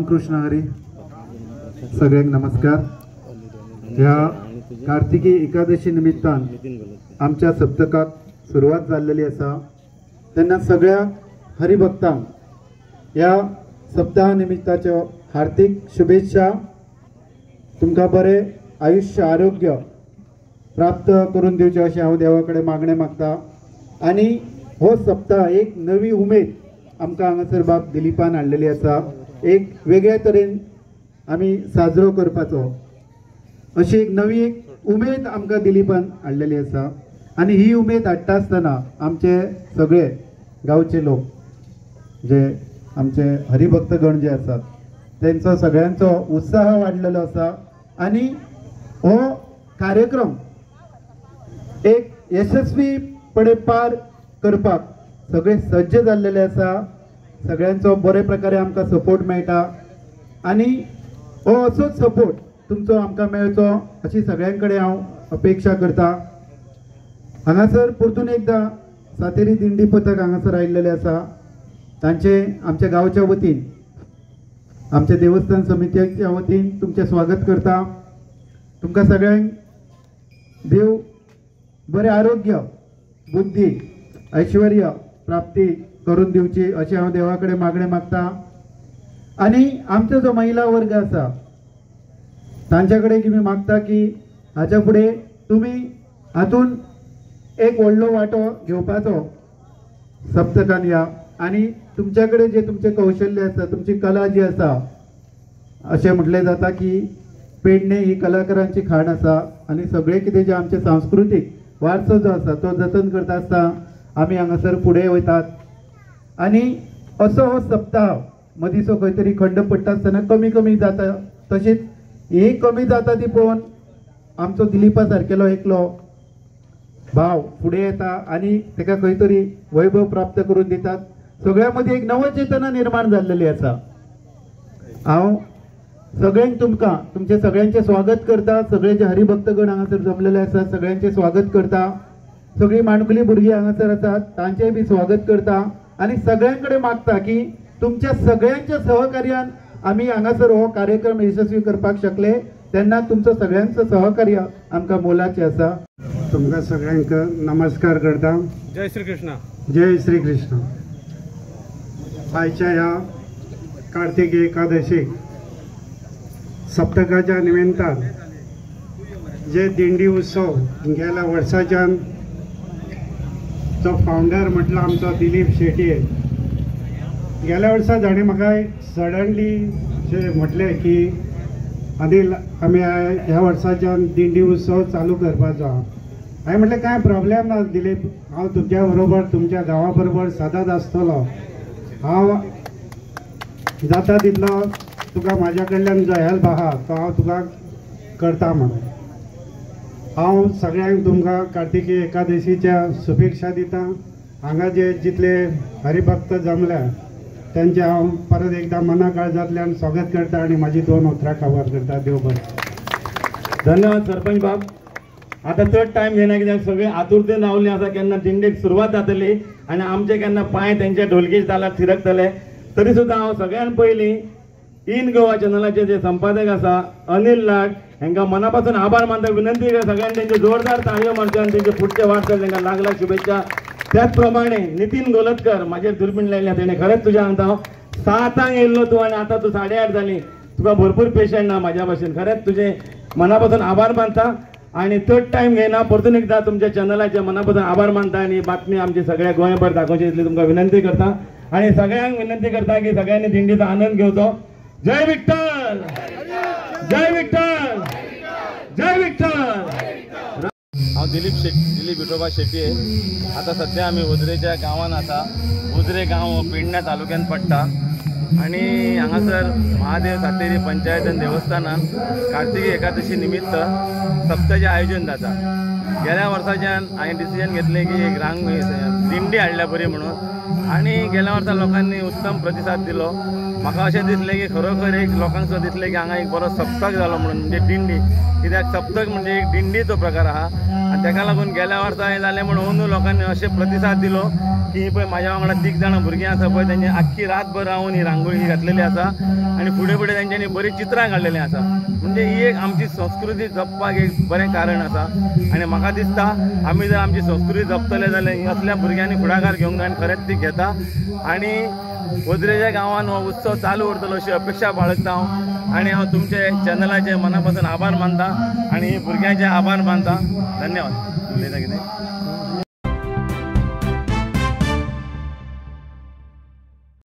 रामकृष्ण हरी. सगळ्यांक नमस्कार. ह्या कार्तिकी एकादशी निमित्तान आमच्या सप्तकाक सुरुवात जाल्लेली आसा. तेन्ना सगळ्या हरिभक्तांक ह्या सप्ताहा निमित्ताच्यो हार्दिक शुभेच्छा. तुमकां बरे आयुष्य आरोग्य प्राप्त करून दिवचे अशें हांव देवा कडेन मागणें मागता. आनी हो सप्ताह एक नवी उमेद आमकां हांगासर बाब दिलीपान हाडलेली आसा. एक वेगळ्या तरेन आमी साजरो करपाचो अशी एक नवी एक उमेद आमकां दिलीपान हाडलेली आसा. आनी ही उमेद हाडटा आसतना आमचे सगळे गांवचे लोक जे आमचे हरिभक्तगण जे आसात तेंचो सगळ्यांचो उत्साह वाडलेलो आसा. आनी हो कार्यक्रम एक यशस्वीपणे पार करपाक सगळे सज्ज जाल्लेले आसा. सगळ्यांचो बरे प्रकारे आमकां सपोर्ट मेळटा आनी हो असोच सपोर्ट तुमचो आमकां मेळचो अशी सगळ्यां कडेन हांव अपेक्षा करता. हांगासर परतून एकदा सातेरी दिंडी पथक हांगासर आयिल्लेले आसा. तांचे आमच्या गांवच्या वतीन आमच्या देवस्थान समितीच्या वतीन तुमचे स्वागत करता. तुमकां सगळ्यांक देव बरे आरोग्य बुद्धी ऐश्वर्य प्राप्ती करून दिवची अशें हांव देवा कडेन मागणें मागता. आनी आमचो जो महिला वर्ग आसा तांच्या कडेन की मी मागता की हाच्या फुडें तुमी हातून एक व्हडलो वांटो घेवपाचो सप्तकान या. आनी तुमच्या कडेन जे तुमचे कौशल्य आसा तुमची कला जी आसा अशें म्हटलें जाता की पेडणे ही कलाकारांची खाण आसा. आनी सगळे कितें जे आमचे सांस्कृतीक वारसो जो आसा तो जतन करता आसता आमी हांगासर फुडें वयतात. आनी असो हो सप्ताह मदींचो खंय तरी खंड पडटा आसतना कमी कमी जाता तशीच ही कमी जाता ती पळोवन आमचो दिलीपा सारकेलो एकलो भाव फुडें येता आनी ताका खंय तरी वैभव प्राप्त करून दितात. सगळ्यां मदीं एक नवचेतना निर्माण जाल्लेली आसा. हांव सगळ्यांक तुमकां तुमचे सगळ्यांचे स्वागत करता. सगळे जे हरिभक्तगण हांगासर जमलेले आसात सगळ्यांचे स्वागत करता. सगळी माणकुली भुरगीं हांगासर आसात तांचेय बी स्वागत करता. आनी सगळ्यां कडेन मागता की तुमच्या सगळ्यांच्या सहकार्यान आमी हांगासर हो कार्यक्रम यशस्वी करपाक शकले. तेन्ना तुमचं सगळ्यांचं सहकार्य आमकां मोलाचें आसा. तुमकां सगळ्यांक नमस्कार करता. जय श्री कृष्ण. जय श्री कृष्ण. आयच्या ह्या कार्तिकी एकादशीक सप्तकाच्या निमित्तान जे दिंडी उत्सव गेल्या वर्साच्यान तो फावंडर म्हटलो आमचो दिलीप शेटये. गेल्या वर्सा ताणें म्हाका सडनली म्हटलें की अनिल आमी ह्या वर्साच्यान दिंडी उत्सव चालू करपाचो. हांवें म्हटलें कांय प्रॉब्लेम ना दिलीप, हांव तुमच्या बरोबर तुमच्या गांवा बरोबर सदांच आसतलो. हांव जाता तितलो तुका म्हाज्या कडल्यान जो हेल्प आहा तो हांव तुका करता म्हणून. हांव सगळ्यांक तुमकां कार्तिकी एकादशीच्या शुभेच्छा दिता. हांगा जे जितले हरिभक्त जमल्या त्यांचे हांव परत एकदा मना काळजांतल्यान स्वागत करता आनी म्हाजी 2 उतरां काबार करता. देव बरें. धन्यवाद सरपंच बाब. आता चड टायम घेना कित्याक सगळे आतुरतेन रावल्ले आसा केन्ना दिंडेक सुरवात जातली आनी आमचे केन्ना पांय तेंच्या ढोलकी तालाक थिरकतले. तरी सुद्दां हांव सगळ्यान पयलीं इन गोवा चॅनलाचे जे संपादक आसा अनिल लाड हांकां मना पासून आभार मानता. विनंती करता सगळ्यांनी तेंचे जोरदार ताळयो मारच्यो आनी तेंचे फुडचे वाटचाल तांकां लाख लाख शुभेच्छा. त्याच प्रमाणे नितीन गोलतकर म्हाजेर दुर्बीण लायल्या तेणें खरेंच तुज्या सांगता हांव 7 येयल्लो तूं आनी आतां तूं 8:30 जाली. तुका भरपूर पेशंट ना म्हाज्या भाशेन. खरेंच तुजे मना पासून आभार मानता आनी चड टायम घेना परतून एकदा तुमच्या चॅनलाचे मना पासून आभार मानता आनी बातमी आमची सगळ्या गोंयभर दाखोवची इतली तुमकां विनंती करता. आनी सगळ्यांक विनंती करता की सगळ्यांनी दिंडीचा आनंद घेवचो. जय विठ्ठल, जय विठ्ठल, जय विठ्ठल. हांव दिलीप विठोबा शेटये. आता सध्या आमी उजरेच्या गांवान आसा. उजरे गांव पेडण्या तालुक्यान पडटा आनी हांगासर महादेव सातेरी पंचायत आनी देवस्थानान कार्तिकी एकादशी निमित्त सप्ताचें आयोजन जाता. गेल्या वर्साच्यान हांवें डिसिजन घेतलें की एक दिंडी हाडल्या बरी म्हणून आनी गेल्या वर्सा लोकांनी उत्तम प्रतिसाद दिलो. म्हाका अशें दिसलें की खरोखर एक लोकांक सुद्दां दिसलें की हांगा एक बरो सप्तक जालो म्हणून म्हणजे दिंडी. कित्याक सप्तक म्हणजे एक दिंडीचो प्रकार आहा आनी ताका लागून गेल्या वर्सा हें जालें म्हणून अंदू लोकांनी अशें प्रतिसाद दिलो की ही पळय म्हाज्या वांगडा 3 जाणां भुरगीं आसा पळय तेंची आख्खी रातभर रावन ही रांगोळी घातलेली आसा आनी फुडें फुडें तेंच्यांनी बरीं चित्रां काडलेलीं आसा. म्हणजे ही एक आमची संस्कृती जपपाक एक बरें कारण आसा आनी म्हाका दिसता आमी जर आमची संस्कृती जपतले जाल्यार असल्या भुरग्यांनी फुडाकार घेवंक जाय आनी खरेंच ती घेता आनी वज्रेच्या गांवांत हो उत्सव चालू उरतलो अशी अपेक्षा बाळगता हांव आनी हांव तुमचे चॅनलाचे मना पासून आभार मानता आनी भुरग्यांचे आभार मानता. धन्यवाद. उलयता कितें